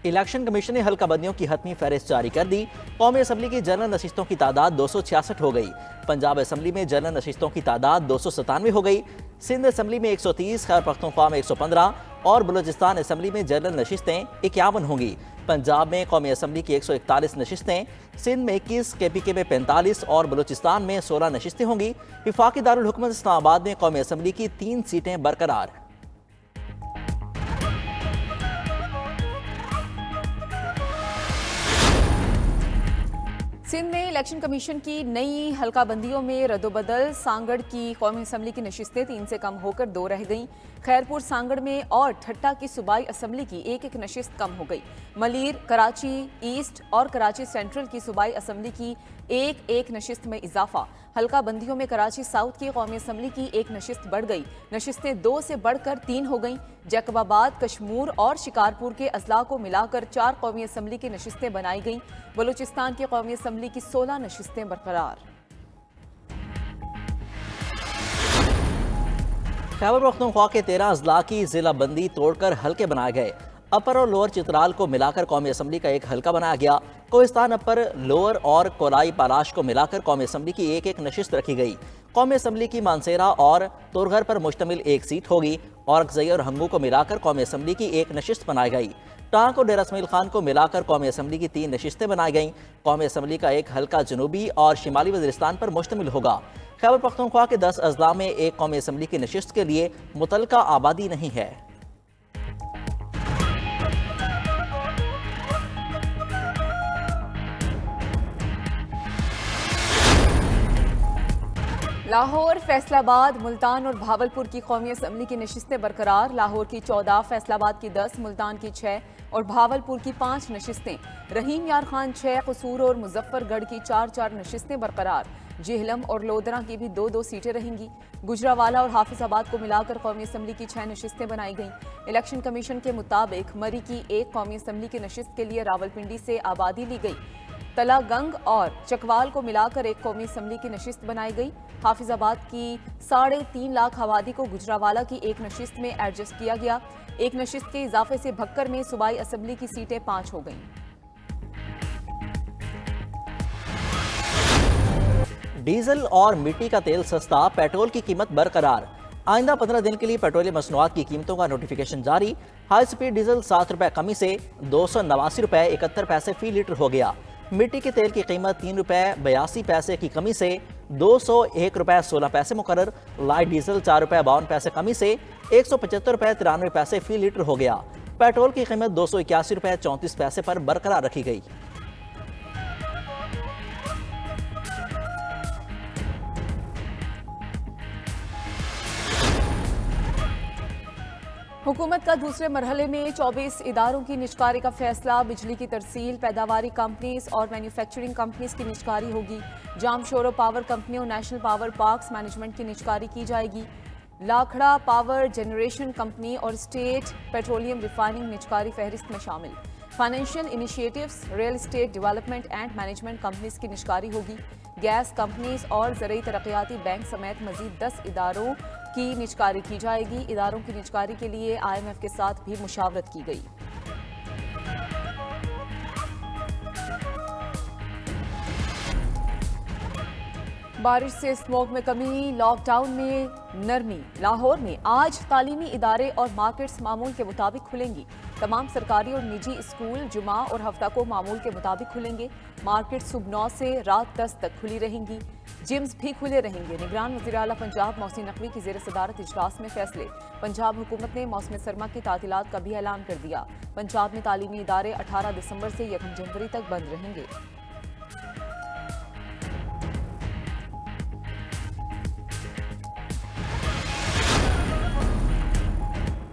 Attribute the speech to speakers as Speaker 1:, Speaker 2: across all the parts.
Speaker 1: Election commission ने हल्का बंदियों की हतमी फहरिस्त जारी कर दी। कौमी असम्बली की जनरल नशिस्तों की तादाद 266 हो गई। पंजाब असम्बली में जनरल नशिस्तों की तादाद 297 हो गई। सिंध असम्बली में 130, खैबर पख्तूनख्वा में 115 और बलूचिस्तान असम्बली में जनरल नशिस्तें 51 होंगी। पंजाब में कौमी असम्बली की 141 नशिस्तें, सिंध में 21, KPK में 45 और बलूचिस्तान में 16 नशिस्तें होंगी। वफाकी दारुल हुकूमत इस्लामाबाद में कौमी असम्बली की 3 सीटें बरकरार।
Speaker 2: सिंध में इलेक्शन कमीशन की नई हल्का बंदियों में रद्दोबदल। सांगड़ की कौमी असम्बली की नशिस्तें 3 से कम होकर 2 रह गईं। खैरपुर सांगड़ में और ठट्टा की सूबाई असम्बली की एक नशिस्त कम हो गई। मलीर, कराची ईस्ट और कराची सेंट्रल की सूबाई असम्बली की एक नशिस्त में इजाफा। हल्का बंदियों में कराची साउथ की कौमी असम्बली की एक नशिस्त बढ़ गई। नशिस्तें 2 से बढ़कर 3 हो गईं। जैकबाबाद, कशमूर और शिकारपुर के अजला को मिलाकर 4 कौमी असम्बली की नशिस्तें बनाई गईं। बलूचिस्तान की कौमी असम्बली की 16 नशिस्तें बरकरार।
Speaker 1: खैबर पख्तूनख्वा के 13 अजला की जिला बंदी तोड़कर हल्के बनाए गए। अपर और लोअर चित्राल को मिलाकर कौमी असम्बली का एक हल्का बनाया गया। कोहिस्तान अपर, लोअर और कोलाई पाराश को मिलाकर कौमी असम्बली की एक नशिस्त रखी गई। कौमी असम्बली की मानसेरा और तुरघर पर मुश्तमिल एक सीट होगी। औरकजई और हंगू को मिलाकर कौमी असम्बली की एक नशिस्त बनाई गई। टांक और डेरा इसमाइल खान को मिलाकर कौमी असम्बली की 3 नशिस्तें बनाई गईं। कौमी असम्बली का एक हल्का जनूबी और शिमाली वज़ीरिस्तान पर मुश्तमिल होगा। खैबर पख्तूनख्वा के 10 अजला में एक कौमी असम्बली की नशिस्त के लिए मुतलका आबादी नहीं है।
Speaker 2: लाहौर, फैसलाबाद, मुल्तान और भावलपुर की कौमी असम्बली की नशिस्तें बरकरार। लाहौर की 14, फैसलाबाद की 10, मुल्तान की 6 और भावलपुर की 5 नशिस्तें। रहीम यार खान 6, कसूर और मुजफ्फरगढ़ की 4 नशिस्तें बरकरार। जेहलम और लोधरा की भी 2 सीटें रहेंगी। गुजरावाला और हाफिजाबाद को मिलाकर कौमी असम्बली की 6 नशिस्तें बनाई गईं। इलेक्शन कमीशन के मुताबिक मरी की एक कौमी असम्बली की नशिस्त के लिए रावलपिंडी से आबादी ली गई। तलागंग और चकवाल को मिलाकर एक कौमी असम्बली की नशिस्त बनाई गई। हाफिजाबाद की 3.5 लाख आबादी को गुजरावाला की एक नशिस्त में एडजस्ट किया गया। एक नशिस्त के इजाफे से भक्कर में सूबाई असम्बली की सीटें 5 हो गईं।
Speaker 1: डीजल और मिट्टी का तेल सस्ता, पेट्रोल की कीमत बरकरार। आइंदा 15 दिन के लिए पेट्रोलियम मसनूआत की कीमतों का नोटिफिकेशन जारी। हाई स्पीड डीजल 7 रुपए कमी से 289 रुपए 71 पैसे फी लीटर हो गया। मिट्टी के तेल की कीमत 3 रुपए 82 पैसे की कमी से 201 रुपए 16 पैसे मुकर्रर। लाइट डीजल 4 रुपए 52 पैसे कमी से 175 रुपए 93 पैसे फी लीटर हो गया। पेट्रोल की कीमत 281 रुपए 34 पैसे पर बरकरार रखी गई।
Speaker 2: हुकूमत का दूसरे मरहले में 24 इदारों की निजकारी का फैसला। बिजली की तरसील, पैदावारी कंपनीज और मैन्युफैक्चरिंग कंपनीज की निजकारी होगी। जाम शोरो पावर कंपनी और नेशनल पावर पार्क्स मैनेजमेंट की निजकारी की जाएगी। लाखड़ा पावर जनरेशन कंपनी और स्टेट पेट्रोलियम रिफाइनिंग निजकारी फहरिस्त में शामिल। Financial initiatives, real estate development and management companies की निजकारी होगी। गैस कंपनीज और ज़रूरी तरक्याती बैंक समेत मजीद 10 इदारों की निजकारी की जाएगी। इदारों की निजकारी के लिए IMF के साथ भी मुशावरत की गई। बारिश से स्मोक में कमी, लॉकडाउन में नरमी। लाहौर में आज तालीमी इदारे और मार्केट्स मामूल के मुताबिक खुलेंगी। तमाम सरकारी और निजी स्कूल जुमा और हफ्ता को मामूल के मुताबिक खुलेंगे। मार्केट सुबह 9 से रात 10 तक खुली रहेंगी। जिम्स भी खुले रहेंगे। निगरान वज़ीर आला पंजाब मोहसिन नकवी की ज़ेर सदारत इजलास में फैसले। पंजाब हुकूमत ने मौसम सरमा की तातीलात का भी ऐलान कर दिया। पंजाब में तालीमी इदारे 18 दिसंबर से 1 जनवरी तक बंद रहेंगे।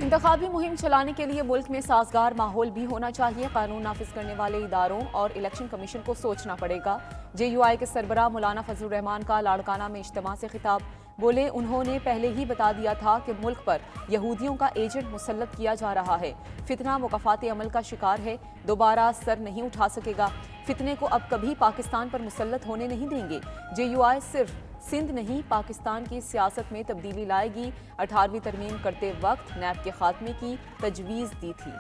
Speaker 2: इंतखाबी मुहिम चलाने के लिए मुल्क में साजगार माहौल भी होना चाहिए। कानून नाफिज करने वाले इदारों और इलेक्शन कमीशन को सोचना पड़ेगा। JUI के सरबराह मौलाना फजलुर रहमान का लाड़काना में इज्तिमा से खिताब। बोले, उन्होंने पहले ही बता दिया था कि मुल्क पर यहूदियों का एजेंट मुसल्लत किया जा रहा है। फितना मुकफ़ाती अमल का शिकार है, दोबारा सर नहीं उठा सकेगा। फितने को अब कभी पाकिस्तान पर मुसल्लत होने नहीं देंगे। JUI सिर्फ सिंध नहीं, पाकिस्तान की सियासत में तब्दीली लाएगी। 18वीं तरमीम करते वक्त नैब के खात्मे की तजवीज़ दी थी।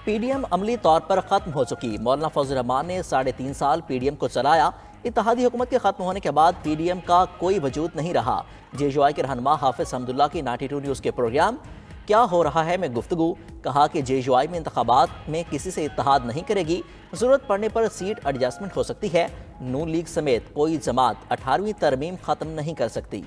Speaker 1: पीडीएम अमली तौर पर खत्म हो चुकी। मौलाना फजल रहमान ने 3.5 साल पीडीएम को चलाया। इत्तेहादी हुकूमत के खत्म होने के बाद पीडीएम का कोई वजूद नहीं रहा। जेयूआई के रहनुमा हाफिज हमदुल्ला की 92 न्यूज़ के प्रोग्राम क्या हो रहा है में गुफ्तगू कहा कि जेयूआई में इंतखाबात में किसी से इत्तेहाद नहीं करेगी। जरूरत पड़ने पर सीट एडजस्टमेंट हो सकती है। नून लीग समेत कोई जमात 18वीं तरमीम खत्म नहीं कर सकती।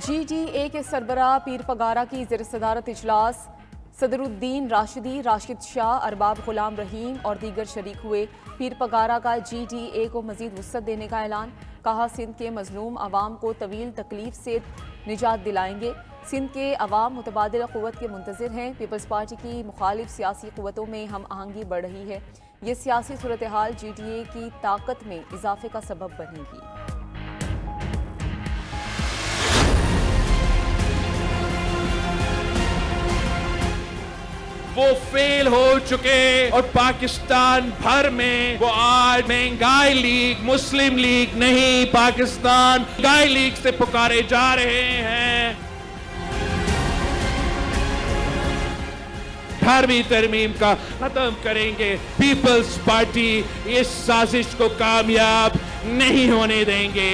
Speaker 2: GDA के सरबराह पीर पगारा की ज़ेर सदारत इजलास सदरुद्दीन राशिदी, राशिद शाह, अरबाब गुलाम रहीम और दीगर शरीक हुए। पीर पगारा का GDA को मजीद वुसअत देने का ऐलान। कहा सिंध के मजलूम अवाम को तवील तकलीफ से निजात दिलाएंगे। सिंध के अवाम मुतबादिल क़ुव्वत के मुंतज़िर हैं। पीपल्स पार्टी की मुखालिफ सियासी क़ुव्वतों में हम आहंगी बढ़ रही है। ये सियासी सूरत हाल GDA की ताकत में इजाफे का सबब बनेगी।
Speaker 3: वो फेल हो चुके और पाकिस्तान भर में वो आज महंगाई लीग, मुस्लिम लीग नहीं, पाकिस्तान महंगाई लीग से पुकारे जा रहे हैं। 18वीं तरमीम का खत्म करेंगे। पीपल्स पार्टी इस साजिश को कामयाब नहीं होने देंगे।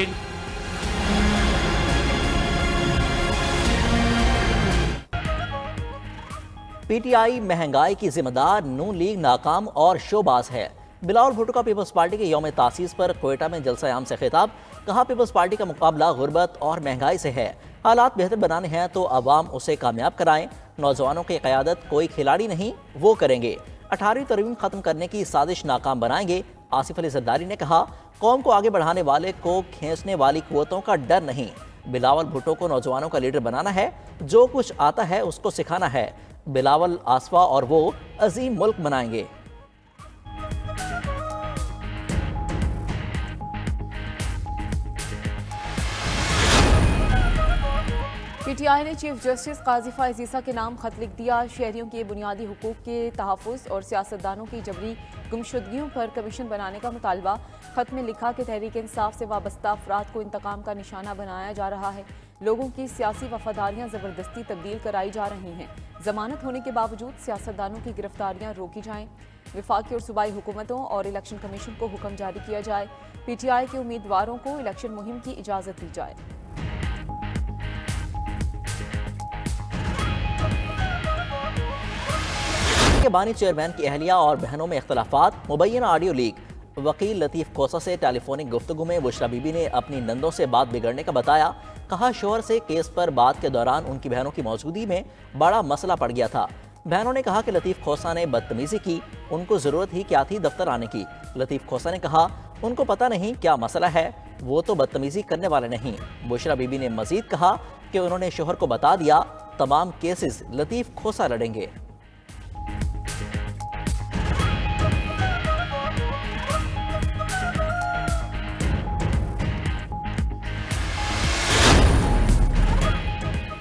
Speaker 1: पीटीआई महंगाई की जिम्मेदार, नून लीग नाकाम और शोबाज है। बिलावल भुट्टो का पीपल्स पार्टी के यौम तासीस पर क्वेटा में जलसा आम से खिताब। कहा पीपल्स पार्टी का मुकाबला गुर्बत और महंगाई से है। हालात बेहतर बनाने हैं तो अवाम उसे कामयाब कराएं। नौजवानों की क़यादत कोई खिलाड़ी नहीं, वो करेंगे। 18वीं तरमीम खत्म करने की साजिश नाकाम बनाएंगे। आसिफ अली जरदारी ने कहा कौम को आगे बढ़ाने वाले को खींचने वाली कुव्वतों का डर नहीं। बिलावल भुट्टो को नौजवानों का लीडर बनाना है। जो कुछ आता है उसको सिखाना है। बिलावल आसफा और वो अजीम मुल्क बनाएंगे।
Speaker 2: पीटीआई ने चीफ जस्टिस काजी फाइज ईसा के नाम खत लिख दिया। शहरियों के बुनियादी हुकूक के तहफ़्फ़ुज़ और सियासतदानों की जबरी गुमशुदगियों पर कमीशन बनाने का मुतालबा। खत में लिखा कि तहरीक इंसाफ से वाबस्ता अफराद को इंतकाम का निशाना बनाया जा रहा है। लोगों की सियासी वफादारियाँ ज़बरदस्ती तब्दील कराई जा रही हैं। जमानत होने के बावजूद सियासतदानों की गिरफ्तारियाँ रोकी जाएँ। वफाकी और सूबाई हुकूमतों और इलेक्शन कमीशन को हुक्म जारी किया जाए। पीटीआई के उम्मीदवारों को इलेक्शन मुहिम की इजाज़त दी जाए।
Speaker 1: के बानी चेयरमैन की अहलिया और बहनों में इख्तलाफात, मुबैना ऑडियो लीक। वकील लतीफ़ खोसा से टेलीफोनिक गुफ्तगू में बुशरा बीबी ने अपनी नंदों से बात बिगड़ने का बताया। कहा शोहर से केस पर बात के दौरान उनकी बहनों की मौजूदगी में बड़ा मसला पड़ गया था। बहनों ने कहा कि लतीफ़ खोसा ने बदतमीजी की, उनको ज़रूरत ही क्या थी दफ्तर आने की। लतीफ़ खोसा ने कहा उनको पता नहीं क्या मसला है, वो तो बदतमीजी करने वाले नहीं। बुशरा बीबी ने मजीद कहा कि उन्होंने शोहर को बता दिया तमाम केसेस लतीफ़ खोसा लड़ेंगे।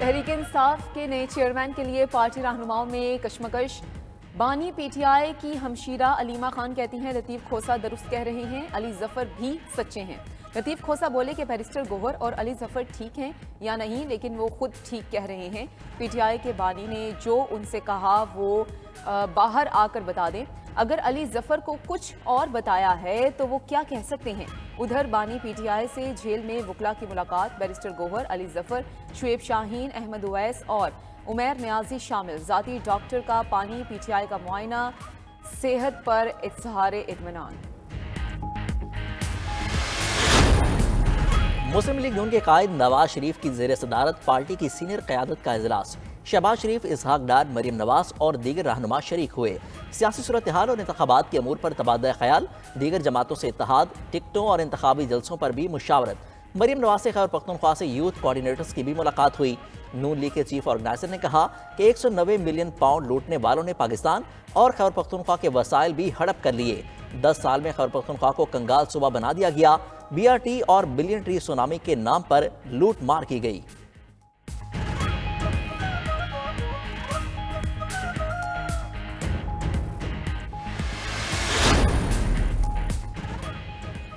Speaker 2: तहरीक इंसाफ के नए चेयरमैन के लिए पार्टी रहनुमाओं में कशमकश। बानी पीटीआई की हमशीरा अलीमा खान कहती हैं लतीफ़ खोसा दुरुस्त कह रहे हैं, अली जफर भी सच्चे हैं। लतीफ़ खोसा बोले कि बैरिस्टर गोहर और अली जफर ठीक हैं या नहीं, लेकिन वो खुद ठीक कह रहे हैं। पीटीआई के बानी ने जो उनसे कहा वो बाहर आकर बता दें। अगर अली जफर को कुछ और बताया है तो वो क्या कह सकते हैं। उधर बानी पीटीआई से जेल में वकला की मुलाकात। बैरिस्टर गोहर, अली जफर, शुएब शाहीन, अहमद उवैस और उमैर न्याजी शामिल। ज़ाती डॉक्टर का पानी, पीटीआई का मुआयना, सेहत पर इज़हार इत्मीनान।
Speaker 1: मुस्लिम लीग नून के कायद नवाज शरीफ की ज़ेर सदारत पार्टी की सीनियर क़यादत का इजलास। शहबाज शरीफ, इसहाक डार, मरीम नवाज और दीगर रहनुमा शरीक हुए। सियासी सूरत हाल और इंतखाबात के अमूर पर तबादला ख्याल, दीगर जमातों से इत्तेहाद, टिकटों और इंतखाबी जलसों पर भी मुशावरत। मरीम नवाज से खैबर पख्तूनख्वा से यूथ कोऑर्डिनेटर्स की भी मुलाकात हुई। नून लीग के चीफ ऑर्गेनाइजर ने कहा कि 190 मिलियन पाउंड लूटने वालों ने पाकिस्तान और खैबर पख्तूनख्वा के वसाइल भी हड़प कर लिए। 10 साल में खैबर पख्तूनख्वा को कंगाल सूबा बना दिया गया। BRT और बिलियन ट्री सुनामी के नाम पर लूट मार की गई।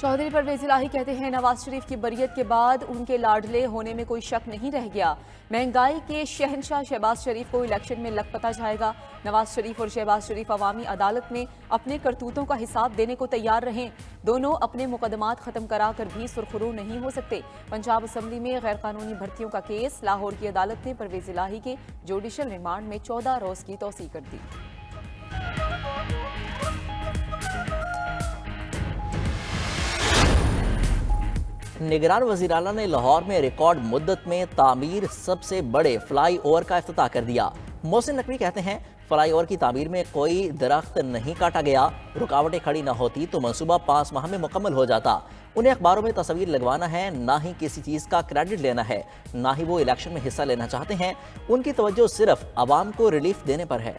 Speaker 2: चौधरी परवेज इलाही कहते हैं नवाज शरीफ की बरियत के बाद उनके लाडले होने में कोई शक नहीं रह गया। महंगाई के शहंशाह शहबाज शरीफ को इलेक्शन में लखपता जाएगा। नवाज शरीफ और शहबाज शरीफ अवामी अदालत में अपने करतूतों का हिसाब देने को तैयार रहें। दोनों अपने मुकदमात खत्म करा कर भी सुरखरू नहीं हो सकते। पंजाब असम्बली में गैर कानूनी भर्तियों का केस, लाहौर की अदालत ने परवेज इलाही के जुडिशल रिमांड में 14 रोज की तौसीह कर दी।
Speaker 1: निगरान वज़ीर आला ने लाहौर में रिकॉर्ड मुद्दत में तामीर सबसे बड़े फ्लाई ओवर का इफ्तिताह कर दिया। मोहसिन नकवी कहते हैं फ्लाई ओवर की तामीर में कोई दरख्त नहीं काटा गया, रुकावटें खड़ी न होती तो मंसूबा 5 माह में मुकम्मल हो जाता। उन्हें अखबारों में तस्वीर लगवाना है, ना ही किसी चीज़ का क्रेडिट लेना है, ना ही वो इलेक्शन में हिस्सा लेना चाहते हैं। उनकी तवज्जो सिर्फ आवाम को रिलीफ देने पर है।